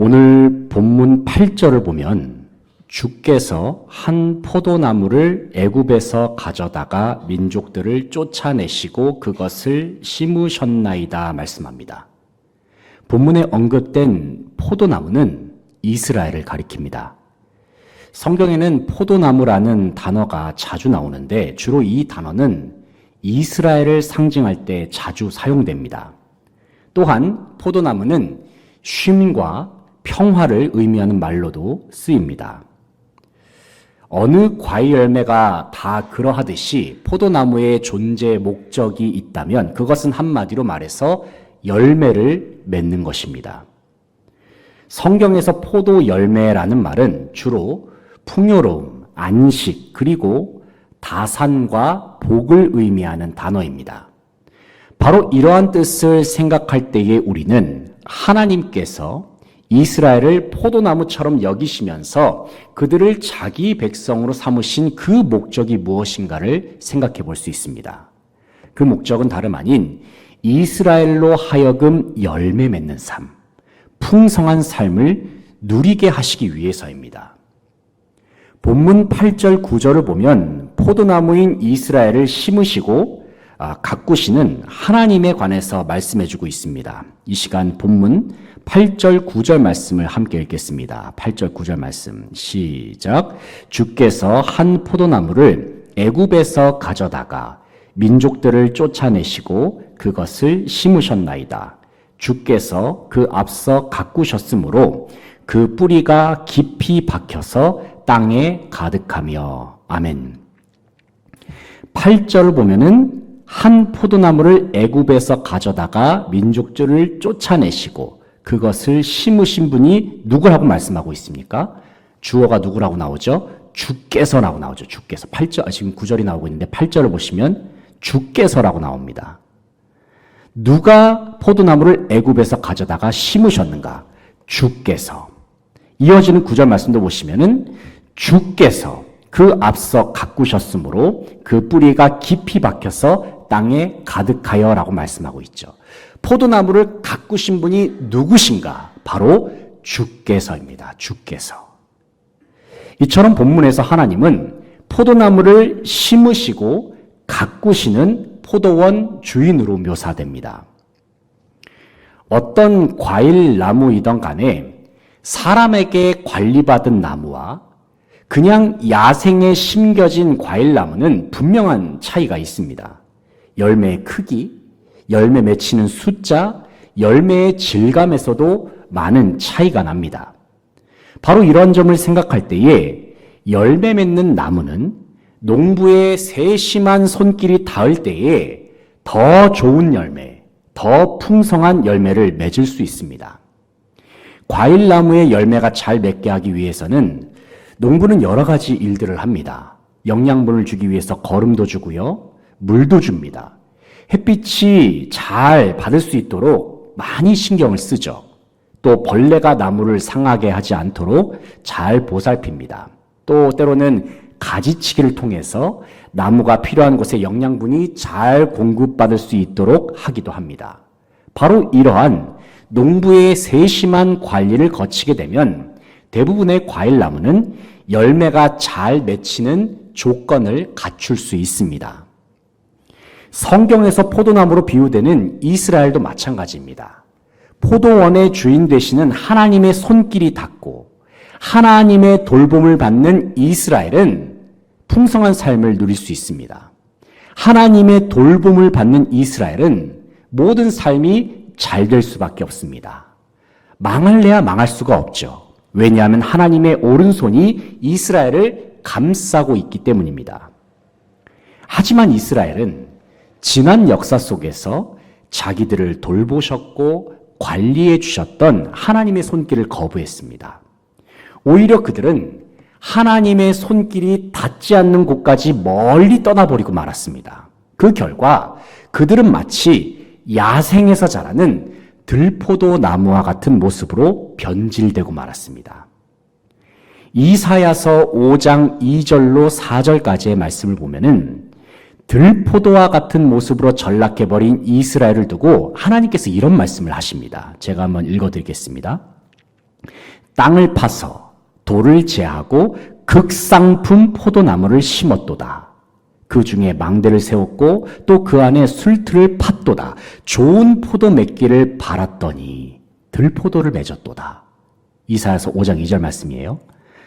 오늘 본문 8절을 보면 주께서 한 포도나무를 애굽에서 가져다가 민족들을 쫓아내시고 그것을 심으셨나이다 말씀합니다. 본문에 언급된 포도나무는 이스라엘을 가리킵니다. 성경에는 포도나무라는 단어가 자주 나오는데 주로 이 단어는 이스라엘을 상징할 때 자주 사용됩니다. 또한 포도나무는 쉼과 평화를 의미하는 말로도 쓰입니다. 어느 과일 열매가 다 그러하듯이 포도나무의 존재 목적이 있다면 그것은 한마디로 말해서 열매를 맺는 것입니다. 성경에서 포도 열매라는 말은 주로 풍요로움, 안식, 그리고 다산과 복을 의미하는 단어입니다. 바로 이러한 뜻을 생각할 때에 우리는 하나님께서 이스라엘을 포도나무처럼 여기시면서 그들을 자기 백성으로 삼으신 그 목적이 무엇인가를 생각해 볼 수 있습니다. 그 목적은 다름 아닌 이스라엘로 하여금 열매 맺는 삶, 풍성한 삶을 누리게 하시기 위해서입니다. 본문 8절 9절을 보면 포도나무인 이스라엘을 심으시고 가꾸시는 하나님에 관해서 말씀해 주고 있습니다. 이 시간 본문 8절 9절 말씀을 함께 읽겠습니다. 8절 9절 말씀 시작. 주께서 한 포도나무를 애굽에서 가져다가 민족들을 쫓아내시고 그것을 심으셨나이다. 주께서 그 앞서 가꾸셨으므로 그 뿌리가 깊이 박혀서 땅에 가득하며. 아멘. 8절을 보면은 한 포도나무를 애굽에서 가져다가 민족들을 쫓아내시고 그것을 심으신 분이 누구라고 말씀하고 있습니까? 주어가 누구라고 나오죠? 주께서라고 나오죠. 주께서. 8절, 지금 9절이 나오고 있는데 8절을 보시면 주께서라고 나옵니다. 누가 포도나무를 애굽에서 가져다가 심으셨는가? 주께서. 이어지는 9절 말씀도 보시면은 주께서 그 앞서 가꾸셨으므로 그 뿌리가 깊이 박혀서 땅에 가득하여라고 말씀하고 있죠. 포도나무를 가꾸신 분이 누구신가? 바로 주께서입니다. 주께서. 이처럼 본문에서 하나님은 포도나무를 심으시고 가꾸시는 포도원 주인으로 묘사됩니다. 어떤 과일 나무이든 간에 사람에게 관리받은 나무와 그냥 야생에 심겨진 과일 나무는 분명한 차이가 있습니다. 열매의 크기, 열매 맺히는 숫자, 열매의 질감에서도 많은 차이가 납니다. 바로 이런 점을 생각할 때에 열매 맺는 나무는 농부의 세심한 손길이 닿을 때에 더 좋은 열매, 더 풍성한 열매를 맺을 수 있습니다. 과일나무의 열매가 잘 맺게 하기 위해서는 농부는 여러 가지 일들을 합니다. 영양분을 주기 위해서 거름도 주고요, 물도 줍니다. 햇빛이 잘 받을 수 있도록 많이 신경을 쓰죠. 또 벌레가 나무를 상하게 하지 않도록 잘 보살핍니다. 또 때로는 가지치기를 통해서 나무가 필요한 곳에 영양분이 잘 공급받을 수 있도록 하기도 합니다. 바로 이러한 농부의 세심한 관리를 거치게 되면 대부분의 과일나무는 열매가 잘 맺히는 조건을 갖출 수 있습니다. 성경에서 포도나무로 비유되는 이스라엘도 마찬가지입니다. 포도원의 주인 되시는 하나님의 손길이 닿고 하나님의 돌봄을 받는 이스라엘은 풍성한 삶을 누릴 수 있습니다. 하나님의 돌봄을 받는 이스라엘은 모든 삶이 잘 될 수밖에 없습니다. 망할래야 망할 수가 없죠. 왜냐하면 하나님의 오른손이 이스라엘을 감싸고 있기 때문입니다. 하지만 이스라엘은 지난 역사 속에서 자기들을 돌보셨고 관리해 주셨던 하나님의 손길을 거부했습니다. 오히려 그들은 하나님의 손길이 닿지 않는 곳까지 멀리 떠나버리고 말았습니다. 그 결과 그들은 마치 야생에서 자라는 들포도 나무와 같은 모습으로 변질되고 말았습니다. 이사야서 5장 2절로 4절까지의 말씀을 보면은 들포도와 같은 모습으로 전락해버린 이스라엘을 두고 하나님께서 이런 말씀을 하십니다. 제가 한번 읽어드리겠습니다. 땅을 파서 돌을 제하고 극상품 포도나무를 심었도다. 그 중에 망대를 세웠고 또 그 안에 술틀을 팠도다. 좋은 포도 맺기를 바랐더니 들포도를 맺었도다. 이사야서 5장 2절 말씀이에요.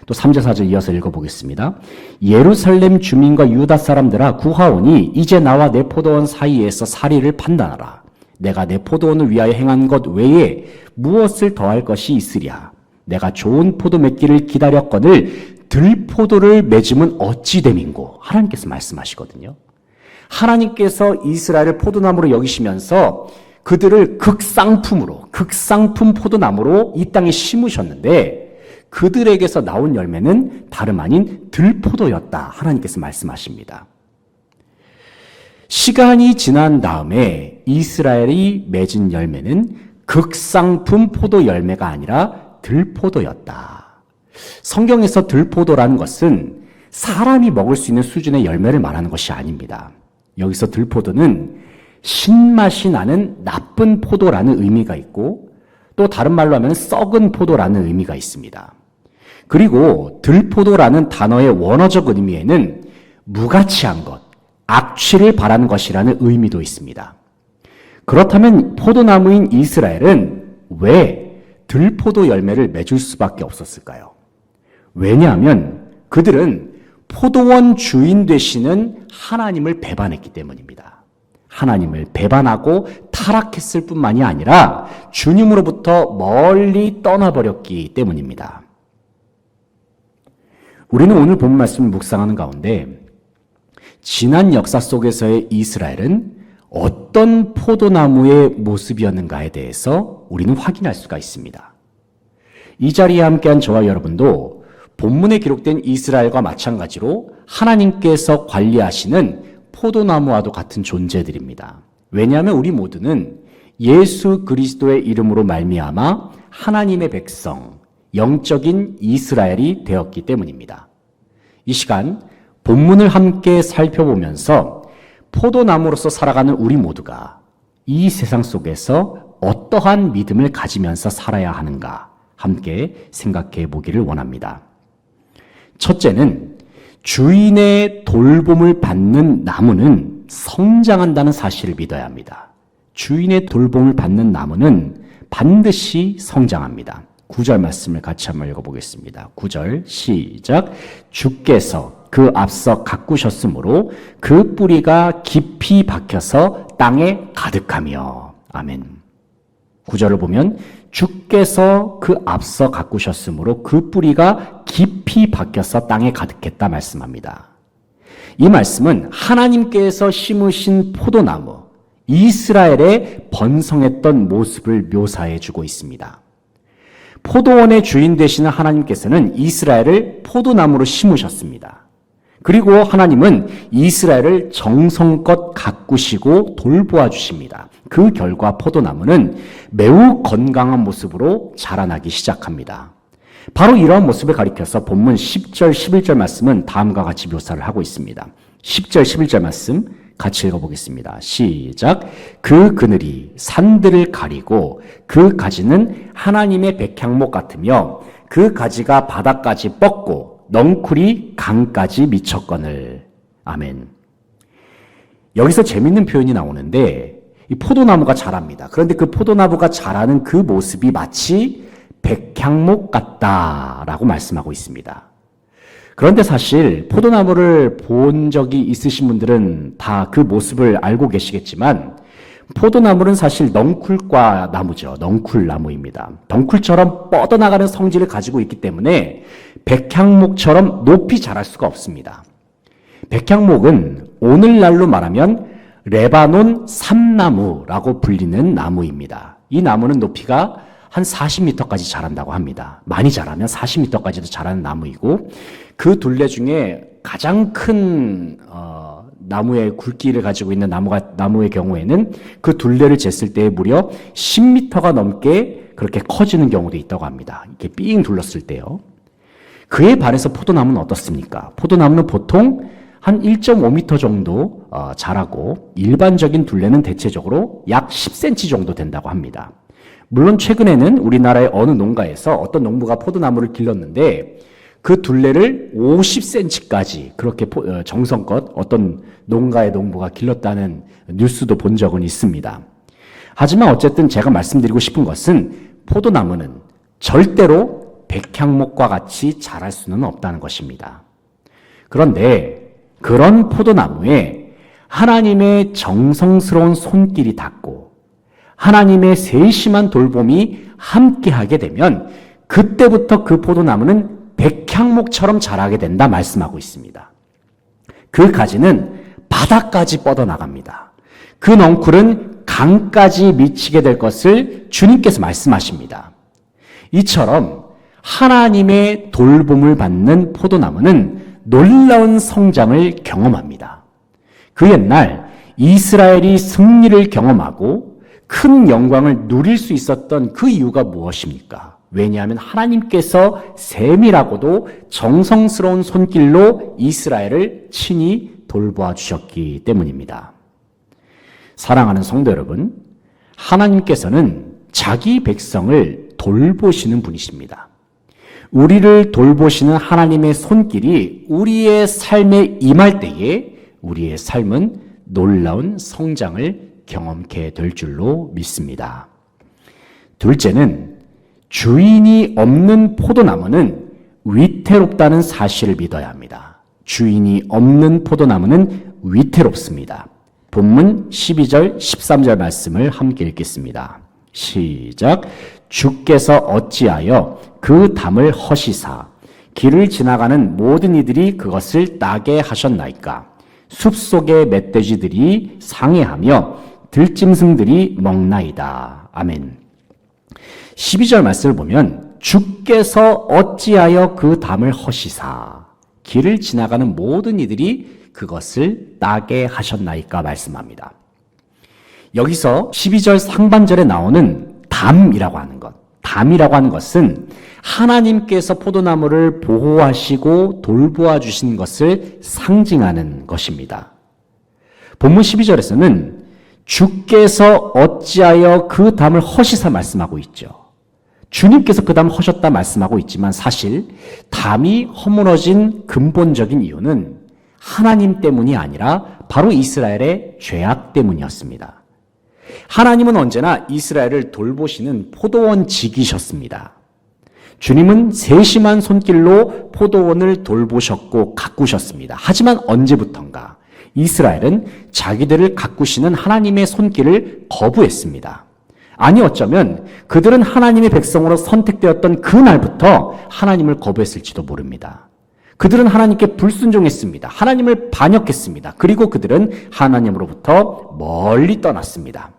또 3절 4절 이어서 읽어보겠습니다. 예루살렘 주민과 유다 사람들아 구하오니 이제 나와 내 포도원 사이에서 사리를 판단하라. 내가 내 포도원을 위하여 행한 것 외에 무엇을 더할 것이 있으랴. 내가 좋은 포도 맺기를 기다렸거늘 들포도를 맺음은 어찌 됨인고. 하나님께서 말씀하시거든요. 하나님께서 이스라엘을 포도나무로 여기시면서 그들을 극상품 포도나무로 이 땅에 심으셨는데 그들에게서 나온 열매는 다름 아닌 들포도였다. 하나님께서 말씀하십니다. 시간이 지난 다음에 이스라엘이 맺은 열매는 극상품 포도 열매가 아니라 들포도였다. 성경에서 들포도라는 것은 사람이 먹을 수 있는 수준의 열매를 말하는 것이 아닙니다. 여기서 들포도는 신맛이 나는 나쁜 포도라는 의미가 있고 또 다른 말로 하면 썩은 포도라는 의미가 있습니다. 그리고 들포도라는 단어의 원어적 의미에는 무가치한 것, 악취를 바라는 것이라는 의미도 있습니다. 그렇다면 포도나무인 이스라엘은 왜 들포도 열매를 맺을 수밖에 없었을까요? 왜냐하면 그들은 포도원 주인 되시는 하나님을 배반했기 때문입니다. 하나님을 배반하고 타락했을 뿐만이 아니라 주님으로부터 멀리 떠나버렸기 때문입니다. 우리는 오늘 본 말씀을 묵상하는 가운데 지난 역사 속에서의 이스라엘은 어떤 포도나무의 모습이었는가에 대해서 우리는 확인할 수가 있습니다. 이 자리에 함께한 저와 여러분도 본문에 기록된 이스라엘과 마찬가지로 하나님께서 관리하시는 포도나무와도 같은 존재들입니다. 왜냐하면 우리 모두는 예수 그리스도의 이름으로 말미암아 하나님의 백성, 영적인 이스라엘이 되었기 때문입니다. 이 시간 본문을 함께 살펴보면서 포도나무로서 살아가는 우리 모두가 이 세상 속에서 어떠한 믿음을 가지면서 살아야 하는가 함께 생각해 보기를 원합니다. 첫째는 주인의 돌봄을 받는 나무는 성장한다는 사실을 믿어야 합니다. 주인의 돌봄을 받는 나무는 반드시 성장합니다. 9절 말씀을 같이 한번 읽어보겠습니다. 9절 시작. 주께서 그 앞서 가꾸셨으므로 그 뿌리가 깊이 박혀서 땅에 가득하며. 아멘. 9절을 보면 주께서 그 앞서 가꾸셨으므로 그 뿌리가 깊이 박혀서 땅에 가득했다 말씀합니다. 이 말씀은 하나님께서 심으신 포도나무 이스라엘의 번성했던 모습을 묘사해 주고 있습니다. 포도원의 주인 되시는 하나님께서는 이스라엘을 포도나무로 심으셨습니다. 그리고 하나님은 이스라엘을 정성껏 가꾸시고 돌보아 주십니다. 그 결과 포도나무는 매우 건강한 모습으로 자라나기 시작합니다. 바로 이러한 모습을 가리켜서 본문 10절, 11절 말씀은 다음과 같이 묘사를 하고 있습니다. 10절, 11절 말씀 같이 읽어보겠습니다. 시작. 그 그늘이 산들을 가리고 그 가지는 하나님의 백향목 같으며 그 가지가 바닥까지 뻗고 넝쿨이 강까지 미쳤거늘. 아멘. 여기서 재밌는 표현이 나오는데 이 포도나무가 자랍니다. 그런데 그 포도나무가 자라는 그 모습이 마치 백향목 같다라고 말씀하고 있습니다. 그런데 사실 포도나무를 본 적이 있으신 분들은 다 그 모습을 알고 계시겠지만 포도나무는 사실 넝쿨과 나무죠. 넝쿨나무입니다. 덩쿨처럼 뻗어나가는 성질을 가지고 있기 때문에 백향목처럼 높이 자랄 수가 없습니다. 백향목은 오늘날로 말하면 레바논 삼나무라고 불리는 나무입니다. 이 나무는 높이가 한 40m까지 자란다고 합니다. 많이 자라면 40m까지도 자라는 나무이고 그 둘레 중에 가장 큰 나무의 굵기를 가지고 있는 나무의 경우에는 그 둘레를 쟀을 때 무려 10m가 넘게 그렇게 커지는 경우도 있다고 합니다. 이렇게 삥 둘렀을 때요. 그에 반해서 포도나무는 어떻습니까? 포도나무는 보통 한 1.5m 정도 자라고 일반적인 둘레는 대체적으로 약 10cm 정도 된다고 합니다. 물론 최근에는 우리나라의 어느 농가에서 어떤 농부가 포도나무를 길렀는데 그 둘레를 50cm까지 그렇게 정성껏 어떤 농가의 농부가 길렀다는 뉴스도 본 적은 있습니다. 하지만 어쨌든 제가 말씀드리고 싶은 것은 포도나무는 절대로 백향목과 같이 자랄 수는 없다는 것입니다. 그런데 그런 포도나무에 하나님의 정성스러운 손길이 닿고 하나님의 세심한 돌봄이 함께하게 되면 그때부터 그 포도나무는 백향목처럼 자라게 된다 말씀하고 있습니다. 그 가지는 바다까지 뻗어나갑니다. 그 넝쿨은 강까지 미치게 될 것을 주님께서 말씀하십니다. 이처럼 하나님의 돌봄을 받는 포도나무는 놀라운 성장을 경험합니다. 그 옛날 이스라엘이 승리를 경험하고 큰 영광을 누릴 수 있었던 그 이유가 무엇입니까? 왜냐하면 하나님께서 세밀하고도 정성스러운 손길로 이스라엘을 친히 돌보아 주셨기 때문입니다. 사랑하는 성도 여러분, 하나님께서는 자기 백성을 돌보시는 분이십니다. 우리를 돌보시는 하나님의 손길이 우리의 삶에 임할 때에 우리의 삶은 놀라운 성장을 경험케 될 줄로 믿습니다. 둘째는 주인이 없는 포도나무는 위태롭다는 사실을 믿어야 합니다. 주인이 없는 포도나무는 위태롭습니다. 본문 12절, 13절 말씀을 함께 읽겠습니다. 시작. 주께서 어찌하여 그 담을 허시사 길을 지나가는 모든 이들이 그것을 따게 하셨나이까? 숲속의 멧돼지들이 상해하며 들짐승들이 먹나이다. 아멘. 12절 말씀을 보면 주께서 어찌하여 그 담을 허시사 길을 지나가는 모든 이들이 그것을 따게 하셨나이까 말씀합니다. 여기서 12절 상반절에 나오는 담이라고 하는 것, 담이라고 하는 것은 하나님께서 포도나무를 보호하시고 돌보아 주신 것을 상징하는 것입니다. 본문 12절에서는 주께서 어찌하여 그 담을 허시사 말씀하고 있죠. 주님께서 그 담을 허셨다 말씀하고 있지만 사실 담이 허물어진 근본적인 이유는 하나님 때문이 아니라 바로 이스라엘의 죄악 때문이었습니다. 하나님은 언제나 이스라엘을 돌보시는 포도원직이셨습니다. 주님은 세심한 손길로 포도원을 돌보셨고 가꾸셨습니다. 하지만 언제부턴가 이스라엘은 자기들을 가꾸시는 하나님의 손길을 거부했습니다. 아니 어쩌면 그들은 하나님의 백성으로 선택되었던 그날부터 하나님을 거부했을지도 모릅니다. 그들은 하나님께 불순종했습니다. 하나님을 반역했습니다. 그리고 그들은 하나님으로부터 멀리 떠났습니다.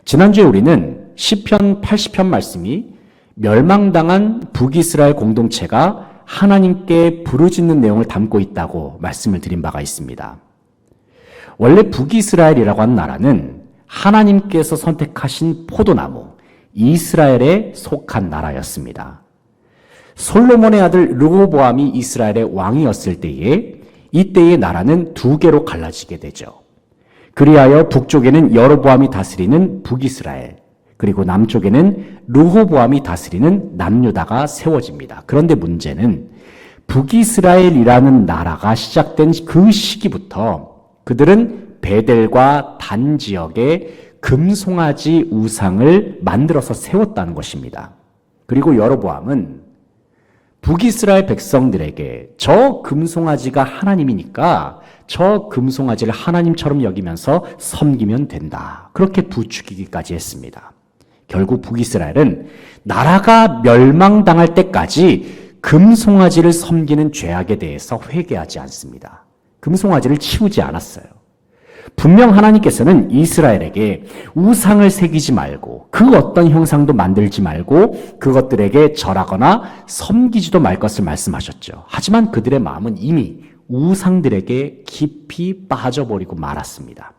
지난주에 우리는 시편 80편 말씀이 멸망당한 북이스라엘 공동체가 하나님께 부르짖는 내용을 담고 있다고 말씀을 드린 바가 있습니다. 원래 북이스라엘이라고 하는 나라는 하나님께서 선택하신 포도나무 이스라엘에 속한 나라였습니다. 솔로몬의 아들 르호보암이 이스라엘의 왕이었을 때에 이때의 나라는 두 개로 갈라지게 되죠. 그리하여 북쪽에는 여로보암이 다스리는 북이스라엘, 그리고 남쪽에는 르호보암이 다스리는 남유다가 세워집니다. 그런데 문제는 북이스라엘이라는 나라가 시작된 그 시기부터 그들은 베델과 단 지역에 금송아지 우상을 만들어서 세웠다는 것입니다. 그리고 여로보암은 북이스라엘 백성들에게 저 금송아지가 하나님이니까 저 금송아지를 하나님처럼 여기면서 섬기면 된다. 그렇게 부추기기까지 했습니다. 결국 북이스라엘은 나라가 멸망당할 때까지 금송아지를 섬기는 죄악에 대해서 회개하지 않습니다. 금송아지를 치우지 않았어요. 분명 하나님께서는 이스라엘에게 우상을 새기지 말고 그 어떤 형상도 만들지 말고 그것들에게 절하거나 섬기지도 말 것을 말씀하셨죠. 하지만 그들의 마음은 이미 우상들에게 깊이 빠져버리고 말았습니다.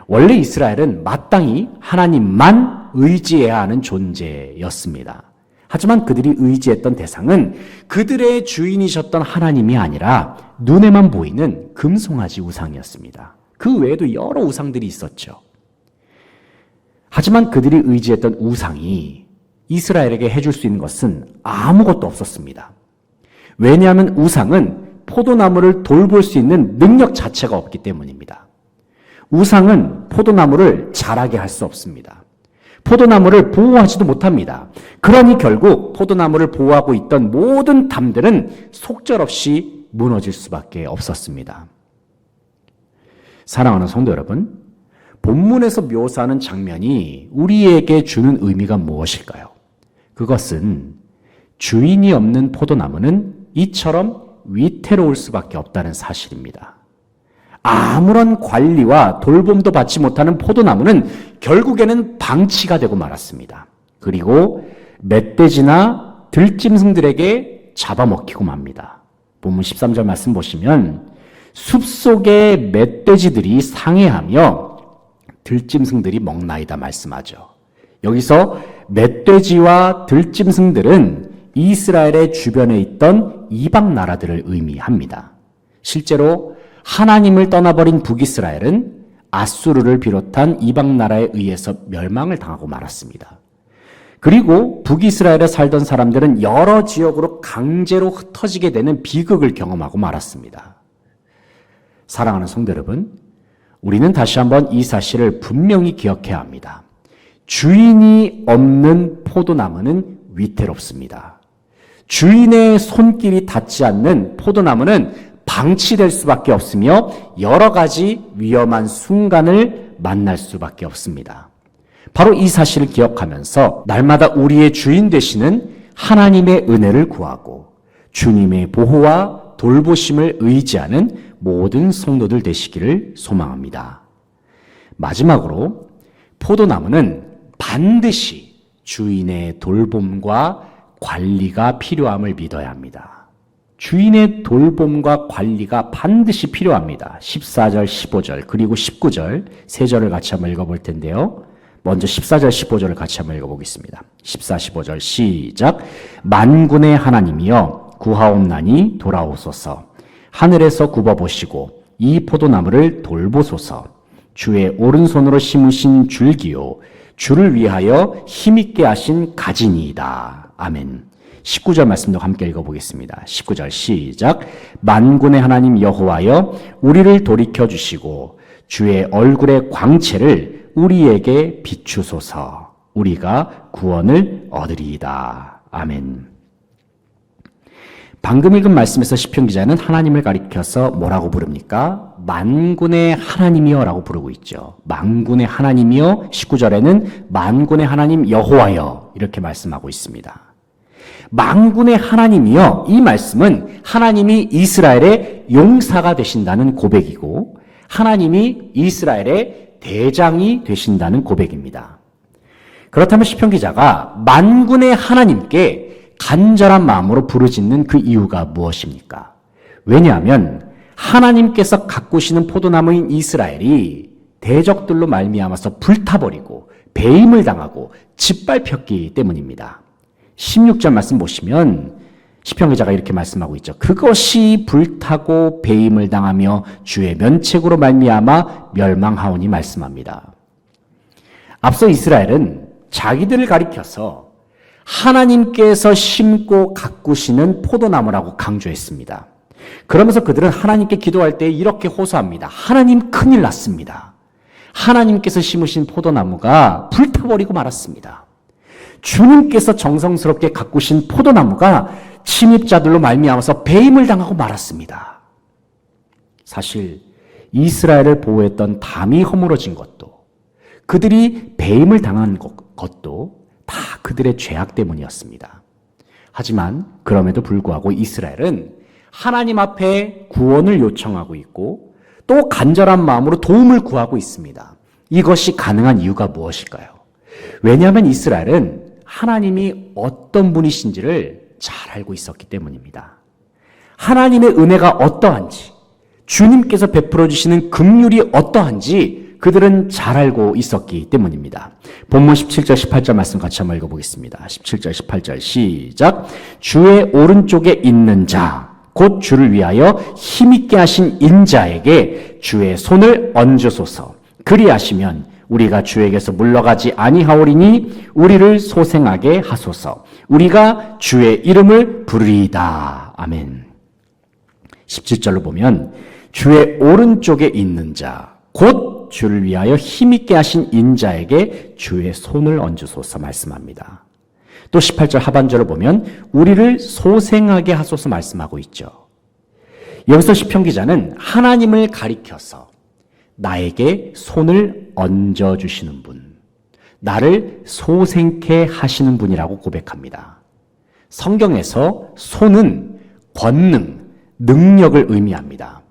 원래 이스라엘은 마땅히 하나님만 의지해야 하는 존재였습니다. 하지만 그들이 의지했던 대상은 그들의 주인이셨던 하나님이 아니라 눈에만 보이는 금송아지 우상이었습니다. 그 외에도 여러 우상들이 있었죠. 하지만 그들이 의지했던 우상이 이스라엘에게 해줄 수 있는 것은 아무것도 없었습니다. 왜냐하면 우상은 포도나무를 돌볼 수 있는 능력 자체가 없기 때문입니다. 우상은 포도나무를 자라게 할 수 없습니다. 포도나무를 보호하지도 못합니다. 그러니 결국 포도나무를 보호하고 있던 모든 담들은 속절없이 무너질 수밖에 없었습니다. 사랑하는 성도 여러분, 본문에서 묘사하는 장면이 우리에게 주는 의미가 무엇일까요? 그것은 주인이 없는 포도나무는 이처럼 위태로울 수밖에 없다는 사실입니다. 아무런 관리와 돌봄도 받지 못하는 포도나무는 결국에는 방치가 되고 말았습니다. 그리고 멧돼지나 들짐승들에게 잡아먹히고 맙니다. 본문 13절 말씀 보시면 숲속의 멧돼지들이 상해하며 들짐승들이 먹나이다 말씀하죠. 여기서 멧돼지와 들짐승들은 이스라엘의 주변에 있던 이방 나라들을 의미합니다. 실제로 하나님을 떠나버린 북이스라엘은 아수르를 비롯한 이방 나라에 의해서 멸망을 당하고 말았습니다. 그리고 북이스라엘에 살던 사람들은 여러 지역으로 강제로 흩어지게 되는 비극을 경험하고 말았습니다. 사랑하는 성도 여러분, 우리는 다시 한번 이 사실을 분명히 기억해야 합니다. 주인이 없는 포도나무는 위태롭습니다. 주인의 손길이 닿지 않는 포도나무는 방치될 수밖에 없으며 여러 가지 위험한 순간을 만날 수밖에 없습니다. 바로 이 사실을 기억하면서 날마다 우리의 주인 되시는 하나님의 은혜를 구하고 주님의 보호와 돌보심을 의지하는 모든 성도들 되시기를 소망합니다. 마지막으로 포도나무는 반드시 주인의 돌봄과 관리가 필요함을 믿어야 합니다. 주인의 돌봄과 관리가 반드시 필요합니다. 14절, 15절, 그리고 19절, 세 절을 같이 한번 읽어볼 텐데요. 먼저 14절, 15절을 같이 한번 읽어보겠습니다. 14, 15절 시작. 만군의 하나님이여 구하옵나니 돌아오소서. 하늘에서 굽어보시고 이 포도나무를 돌보소서. 주의 오른손으로 심으신 줄기요 주를 위하여 힘있게 하신 가지니이다. 아멘. 19절 말씀도 함께 읽어보겠습니다. 19절 시작. 만군의 하나님 여호와여 우리를 돌이켜주시고 주의 얼굴의 광채를 우리에게 비추소서. 우리가 구원을 얻으리이다. 아멘. 방금 읽은 말씀에서 시편 기자는 하나님을 가리켜서 뭐라고 부릅니까? 만군의 하나님이여 라고 부르고 있죠. 만군의 하나님이여, 19절에는 만군의 하나님 여호와여 이렇게 말씀하고 있습니다. 만군의 하나님이여, 이 말씀은 하나님이 이스라엘의 용사가 되신다는 고백이고 하나님이 이스라엘의 대장이 되신다는 고백입니다. 그렇다면 시편 기자가 만군의 하나님께 간절한 마음으로 부르짖는 그 이유가 무엇입니까? 왜냐하면 하나님께서 가꾸시는 포도나무인 이스라엘이 대적들로 말미암아서 불타버리고 배임을 당하고 짓밟혔기 때문입니다. 16절 말씀 보시면 시편 기자가 이렇게 말씀하고 있죠. 그것이 불타고 배임을 당하며 주의 면책으로 말미암아 멸망하오니 말씀합니다. 앞서 이스라엘은 자기들을 가리켜서 하나님께서 심고 가꾸시는 포도나무라고 강조했습니다. 그러면서 그들은 하나님께 기도할 때 이렇게 호소합니다. 하나님 큰일 났습니다. 하나님께서 심으신 포도나무가 불타버리고 말았습니다. 주님께서 정성스럽게 가꾸신 포도나무가 침입자들로 말미암아서 배임을 당하고 말았습니다. 사실 이스라엘을 보호했던 담이 허물어진 것도 그들이 배임을 당한 것도 다 그들의 죄악 때문이었습니다. 하지만 그럼에도 불구하고 이스라엘은 하나님 앞에 구원을 요청하고 있고 또 간절한 마음으로 도움을 구하고 있습니다. 이것이 가능한 이유가 무엇일까요? 왜냐하면 이스라엘은 하나님이 어떤 분이신지를 잘 알고 있었기 때문입니다. 하나님의 은혜가 어떠한지, 주님께서 베풀어 주시는 긍휼이 어떠한지 그들은 잘 알고 있었기 때문입니다. 본문 17절, 18절 말씀 같이 한번 읽어보겠습니다. 17절, 18절 시작. 주의 오른쪽에 있는 자, 곧 주를 위하여 힘있게 하신 인자에게 주의 손을 얹으소서. 그리하시면 우리가 주에게서 물러가지 아니하오리니 우리를 소생하게 하소서. 우리가 주의 이름을 부르리이다. 아멘. 17절로 보면 주의 오른쪽에 있는 자, 곧 주를 위하여 힘있게 하신 인자에게 주의 손을 얹으소서 말씀합니다. 또 18절 하반절을 보면 우리를 소생하게 하소서 말씀하고 있죠. 여기서 시편 기자는 하나님을 가리켜서 나에게 손을 얹어주시는 분, 나를 소생케 하시는 분이라고 고백합니다. 성경에서 손은 권능, 능력을 의미합니다.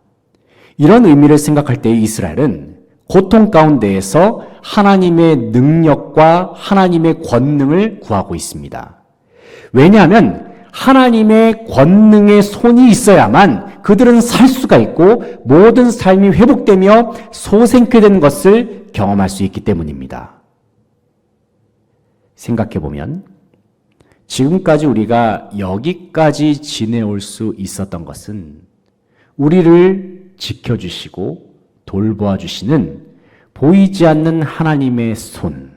이런 의미를 생각할 때 이스라엘은 고통 가운데에서 하나님의 능력과 하나님의 권능을 구하고 있습니다. 왜냐하면 하나님의 권능의 손이 있어야만 그들은 살 수가 있고 모든 삶이 회복되며 소생케 된 것을 경험할 수 있기 때문입니다. 생각해보면 지금까지 우리가 여기까지 지내올 수 있었던 것은 우리를 지켜주시고 돌보아 주시는 보이지 않는 하나님의 손,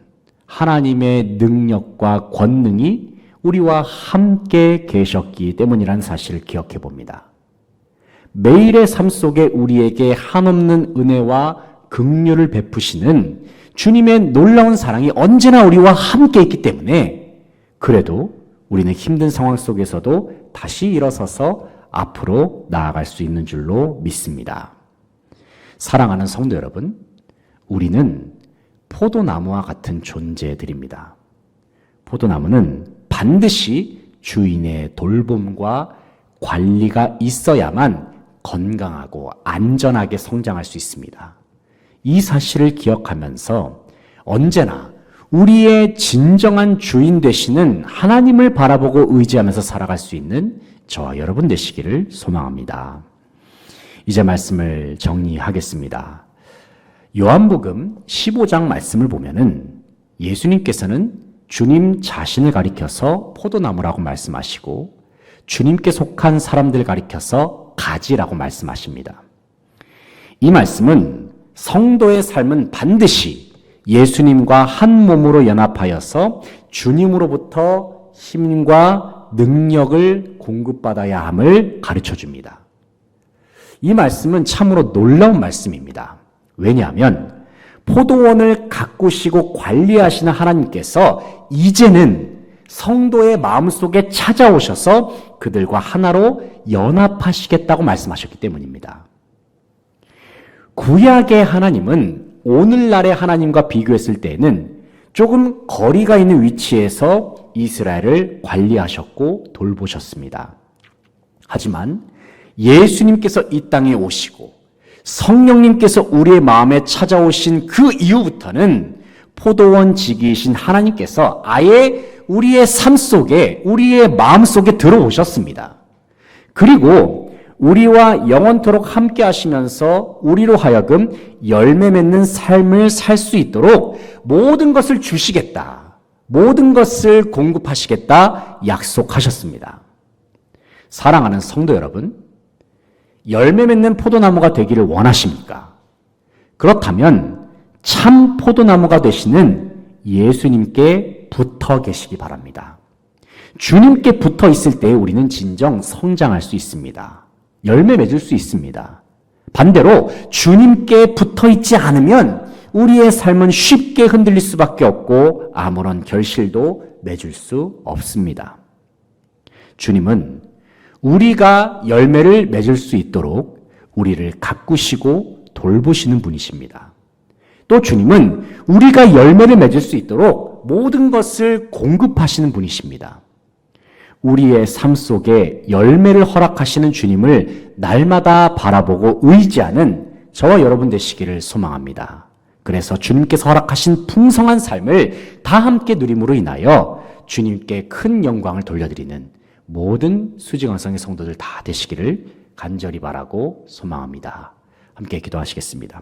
하나님의 능력과 권능이 우리와 함께 계셨기 때문이라는 사실을 기억해 봅니다. 매일의 삶 속에 우리에게 한없는 은혜와 긍휼을 베푸시는 주님의 놀라운 사랑이 언제나 우리와 함께 있기 때문에 그래도 우리는 힘든 상황 속에서도 다시 일어서서 앞으로 나아갈 수 있는 줄로 믿습니다. 사랑하는 성도 여러분, 우리는 포도나무와 같은 존재들입니다. 포도나무는 반드시 주인의 돌봄과 관리가 있어야만 건강하고 안전하게 성장할 수 있습니다. 이 사실을 기억하면서 언제나 우리의 진정한 주인 되시는 하나님을 바라보고 의지하면서 살아갈 수 있는 저와 여러분 되시기를 소망합니다. 이제 말씀을 정리하겠습니다. 요한복음 15장 말씀을 보면은 예수님께서는 주님 자신을 가리켜서 포도나무라고 말씀하시고 주님께 속한 사람들 가리켜서 가지라고 말씀하십니다. 이 말씀은 성도의 삶은 반드시 예수님과 한 몸으로 연합하여서 주님으로부터 힘과 능력을 공급받아야 함을 가르쳐 줍니다. 이 말씀은 참으로 놀라운 말씀입니다. 왜냐하면 포도원을 가꾸시고 관리하시는 하나님께서 이제는 성도의 마음속에 찾아오셔서 그들과 하나로 연합하시겠다고 말씀하셨기 때문입니다. 구약의 하나님은 오늘날의 하나님과 비교했을 때에는 조금 거리가 있는 위치에서 이스라엘을 관리하셨고 돌보셨습니다. 하지만 예수님께서 이 땅에 오시고 성령님께서 우리의 마음에 찾아오신 그 이후부터는 포도원 지기이신 하나님께서 아예 우리의 삶 속에, 우리의 마음 속에 들어오셨습니다. 그리고 우리와 영원토록 함께 하시면서 우리로 하여금 열매 맺는 삶을 살 수 있도록 모든 것을 주시겠다, 모든 것을 공급하시겠다 약속하셨습니다. 사랑하는 성도 여러분, 열매 맺는 포도나무가 되기를 원하십니까? 그렇다면 참 포도나무가 되시는 예수님께 붙어 계시기 바랍니다. 주님께 붙어 있을 때 우리는 진정 성장할 수 있습니다. 열매 맺을 수 있습니다. 반대로 주님께 붙어 있지 않으면 우리의 삶은 쉽게 흔들릴 수밖에 없고 아무런 결실도 맺을 수 없습니다. 주님은 우리가 열매를 맺을 수 있도록 우리를 가꾸시고 돌보시는 분이십니다. 또 주님은 우리가 열매를 맺을 수 있도록 모든 것을 공급하시는 분이십니다. 우리의 삶 속에 열매를 허락하시는 주님을 날마다 바라보고 의지하는 저와 여러분 되시기를 소망합니다. 그래서 주님께서 허락하신 풍성한 삶을 다 함께 누림으로 인하여 주님께 큰 영광을 돌려드리는 모든 수지강성의 성도들 다 되시기를 간절히 바라고 소망합니다. 함께 기도하시겠습니다.